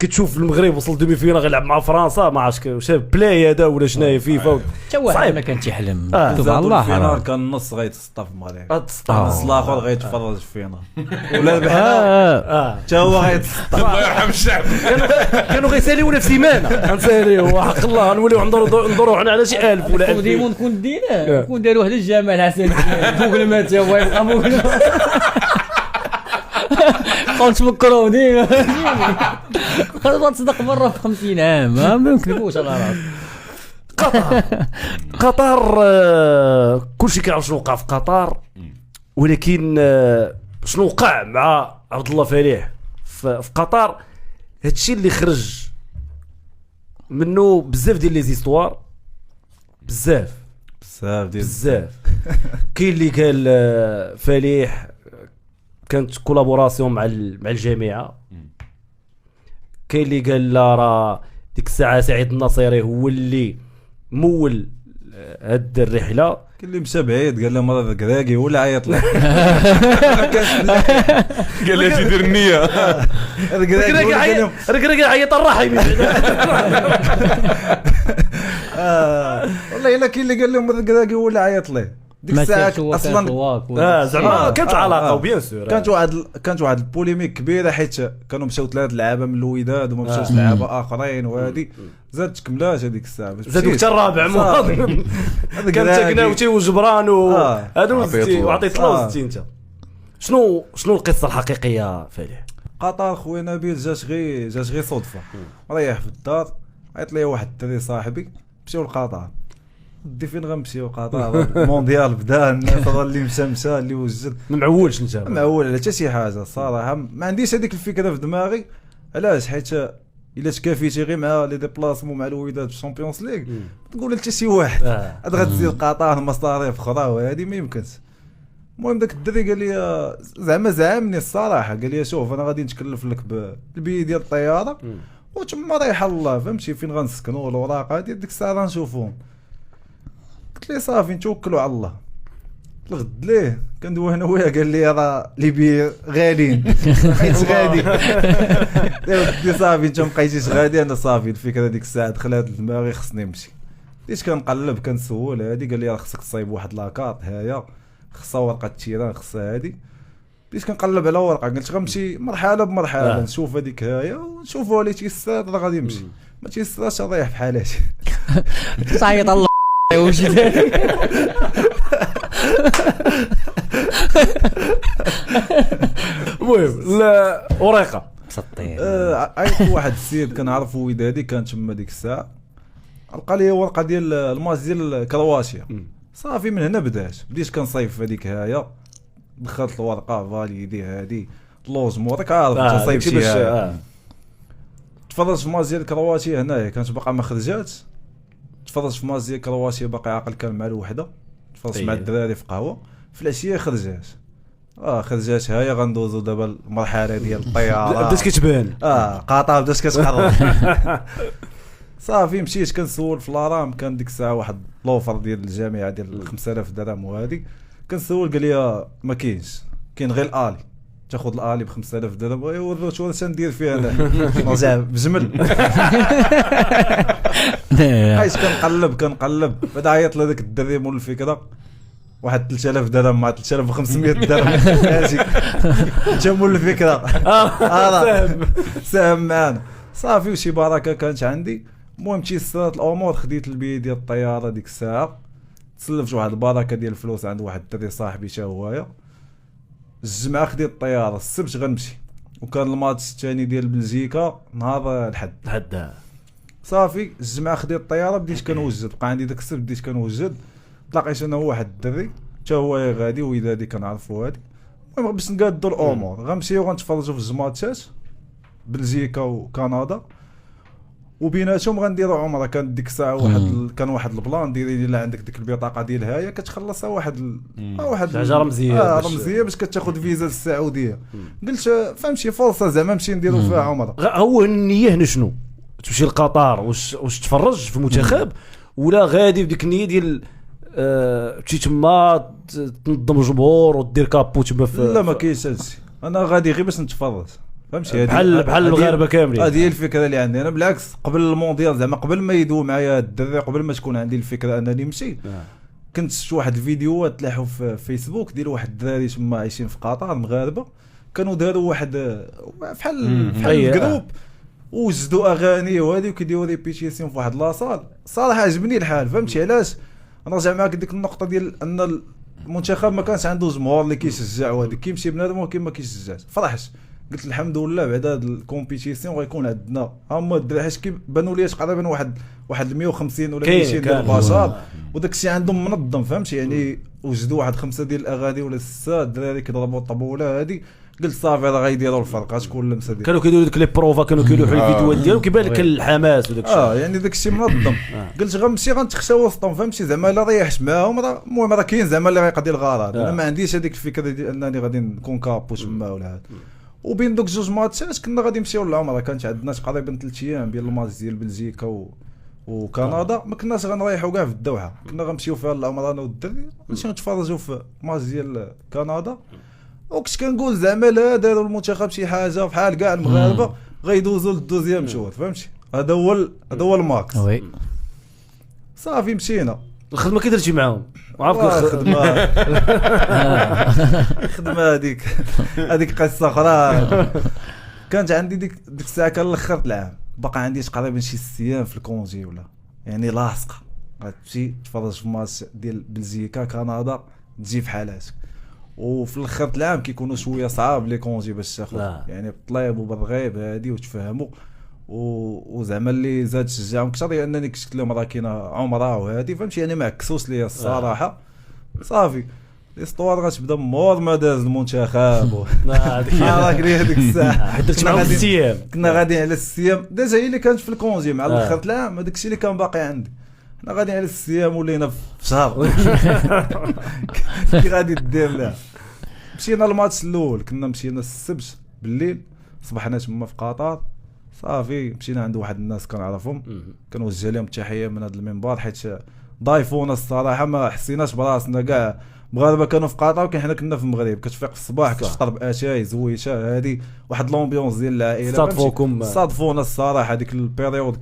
كتشوف المغرب وصل دومي فينا غيلعب مع فرنسا ما عرفتش واش بلاي هذا ولا شنو فيفا حتى واحد ما كان تيحلم سبحان الله كان النص غيتسطى في المغرب النص الاخر غيتفرج فينا ولا بحال حتى هو غيتسطى الله يرحم الشعب. كانوا غيساليونا في سيمانه غنساليو حق الله نوليو ندوروا حنا على شي 1000 ولا 2000 ديما نكون دينا نكون داروا هذا الجمال حسن فوق المات هو يبقى فوق قلت مكرو ديما خلاص تصدق مره في 50 عام ما نكذبوش على راسي. قطر كلشي كيعرف شنو وقع في قطر ولكن شنو وقع مع عبد الله فالح في قطر هادشي اللي خرج منه بزاف ديال لي زيستوار بزاف كاين اللي قال فالح كانت كولابوراسيون مع الجامعه كاين اللي قال لا راه ديك الساعه سعيد النصيري هو اللي مول هاد الرحله كاين اللي مشى بعيد قال لهم هذا كذاكي هو اللي عيط له قال لي تيدير النيه هذا كذاكي عيط الرحيم والله الا كاين اللي قال لهم هذا كذاكي هو اللي عيط له ديك الساعه اصلا زعما كانت علاقه وبيان سور كانت واحد البوليميك كبيره حيت كانوا مشاو 3 لعابه من الوداد وما مشاوش لعابه اخرين وهذه زادت تكملاش هذيك الساعه زادوا حتى الرابع كان تاكناوتي وجبران وهادو وعطيت له 60 انت شنو القصه الحقيقيه فالح قطر خويا نبيل جات غير صدفه رايح في الدار عيط لي واحد الدري صاحبي مشاو لقطر دي فين غنمشيو قطر المونديال بدا الناس اللي مشى اللي وجد ما معولش انت معول على حتى شي حاجه الصراحه ما عنديش هذيك الفكره في دماغي علاش حيت الا تكافيتي غير مع لي ديبلاسمون مع الوداد في الشامبيونز ليغ تقول حتى شي واحد عاد غتزيد قطر مصاريف اخرى وهذه ما يمكنش. المهم داك الدري قال لي زعمني الصراحه قال لي شوف انا غادي نتكلف لك بالبي ديال الطياره وتما رايح الله فهمتي فين غنسكنوا الوراق هذه ديك الساعه غنشوفهم. قلت لي صافي نتوكلوا على الله. الغد ليه كندوي انا وياه قال لي راه ليبي غاليين بقيت غادي دي صافي انت مابقيتيش غادي انا صافي الفكره ديك الساعه دخلت لدماغي خصني نمشي. بديت كنقلب كنسول هادي قال لي راه خصك تصايب واحد لاكارت هيا خصها ورقه التيران خصها هادي. بديت كنقلب على ورقه قلت غنمشي مرحله بمرحله نشوف هذيك هيا ونشوفوا اللي تيسر راه غادي يمشي ما تيسرش رايح في حالاتي صايط الله واش داير المهم لا ورقه مسطين عيط واحد السيد كنعرفو ودادي كان تما ديك الساعه لقى لي ورقه ديال الماتش ديال كرواتيا صافي من هنا بديت كنصيف في هذيك هايا دخلت الورقه فاليدي هادي لوجمون راك عارف تصيف شي تفرجت في الماتش ديال كرواتيا هنايا كانت باقا ما خرجاتش تفرجت في ماتش ديال كرواتيا باقي عاقل كان مع الوحده تفرجت مع الدراري في قهوه في العشيه خرجات خرجات هيا غندوزو دابا المرحله ديال الطياره بدات كتبان قاطعه بدات كتقرب صافي مشيت كنسول في لارام كان ديك الساعه واحد لوفر ديال الجامعه ديال 5000 درهم وهذه كنسول قال لي ما كاينش كاين غير الالي تاخذ الالي ب 5000 درهم وريت واش ندير فيها انا نرجع بجمل عايش كنقلب بعد عيط لهذاك الدري مول الفكره واحد 3000 درهم مع 3500 درهم ماشي جا مول الفكره ساهم معانا صافي وشي بركه كانت عندي. المهم تيسرات الامور خديت البي ديال الطياره ديك الساعه تسلفت واحد البركه ديال الفلوس عند واحد الدري صاحبي تا هوايا الجمعه خديت الطياره السبت غنمشي وكان الماتش الثاني ديال بلجيكا نهار الحد صافي الجمعه خديت الطياره بديت كنوجد بقى عندي داك السبت بديت كنوجد تلاقيت انا واحد الدري حتى هو غادي ودادي كنعرفو هادي. المهم باش نقادو الامور غنمشيو غنتفرجوا في الجماتشات بلجيكا وكندا وبيناتهم غنديروا عمره. كانت ديك الساعه كان واحد البلان ديري الا عندك ديك البطاقه ديال هايا كتخلصها واحد حاجه رمزيه رمزيه باش كتاخذ فيزا للسعوديه. قلت فهمتي فرصه زعما نمشي نديروا فيها عمره. هو النيه هنا شنو تمشي لقطر واش تفرج في المنتخب ولا غادي بديك النيه ديال تمشي تما تنظم جمهور ودير كابو تما لا ما كاينش هادشي انا غادي غير باش نتفرج فهمتي بحال المغاربه كاملين. هذه هي الفكره اللي عندي انا. بالعكس قبل المونديال زعما قبل ما يدوي معايا الدري، قبل ما تكون عندي الفكره انني نمشي، كنت شفت واحد الفيديوهات تلاحوا في فيسبوك ديال واحد الدراري تما عايشين في قطر مغاربه، كانوا داروا واحد بحال الجروب وجدوا اغاني وهذه وكيديروا ريبيتيسيون في واحد لاصال. صراحه عجبني الحال. فهمتي علاش؟ نرجع معاك ديك النقطه ديال ان المنتخب ما كانش عنده جمهور اللي كيشجع، وهذا كيمشي بنادم وكيما كيشجعش. فرحت قلت الحمد لله بعد هذا الكومبيتيسيون غيكون عندنا هما الدراري، حيت بانوا لي تقريبا واحد 150 ولا 200 ديال البشر، وداك الشيء عندهم منظم. فهمتي يعني وجدوا واحد 5 ديال الاغاني ولا 6 الدراري كيضربوا الطبوله هذه. قلت صافي راه غيديروا الفرق، غتكون لمسه ديال كانوا كيديروا ديك لي بروفا، كانوا كيلوحوا الفيديوهات ديالهم كيبان لك الحماس وداك الشيء. يعني داك الشيء منظم. قلت غنمشي غنتخشى وسطهم. فهمتي زعما الا ريحت معاهم راه المهم راه كاين زعما اللي غيقضي الغرض. انا ما عنديش هذيك الفكره ديال انني غادي نكون كابو تما ولا هذا. وبين دوك جوج ماتشات كنا غادي نمشيو للعمره، كانت عندنا تقريبا 3 ايام بين الماتش ديال بلجيكا وكندا. ما كناش غنريحوا كاع في الدوحه، كنا غنمشيو فيها للعمره انا والدري نمشيو نتفرجوا في الماتش ديال كندا. وكنت كنقول زعما لا داروا المنتخب شي حاجه بحال كاع المغاربه غيدوزوا للدوزيام شوط. فهمتي هذا هو الماكس. وي صافي مشينا. الخدمه كي درتي معاهم؟ الخدمه هذيك قصه اخرى. كانت عندي ديك الساعه كان الاخر العام، بقى عندي تقريبا شي 6 ايام في الكونجي ولا يعني لاصقه. غتمشي تفرج في ماتش ديال بلجيكا كندا تجي في حالاتك. وفي الاخر العام كيكونوا شويه صعاب لي كونجي باش تاخذ يعني بالطليب وبالرغيب هادي وتفهموا. وزعما اللي زاد شجعهم اكثر لانني كنت لهم راه كاينه عمره وهادي. فهمتي يعني ما عكسوش ليا الصراحه. صافي الاستوار غتبدا مور ما داز المنتخب. راك لي هذيك الساعه حيت درت معاهم 6 ايام كنا غاديين على 6 ايام. ديجا هي اللي كانت في الكونجي مع الاخر العام، هذاك الشيء اللي كان باقي عندي. حنا غاديين على 6 ايام ولينا في شهر. كي غادي دير لا. مشينا الماتش الاول، كنا مشينا السبت بالليل، صبحنا تما في قطر. صافي مشينا عند واحد الناس كنعرفهم، كنوجه لهم التحيه من هذا المنبر حيت ضايفونا الصراحه. ما حسيناش براسنا كاع مغاربه كانوا في قطر ولكن حنا كنا في المغرب. كتفيق في الصباح كتفطر باتاي زويشه هذه واحد لومبيونس ديال العائله. صادفونا الصراحه هذيك البيريود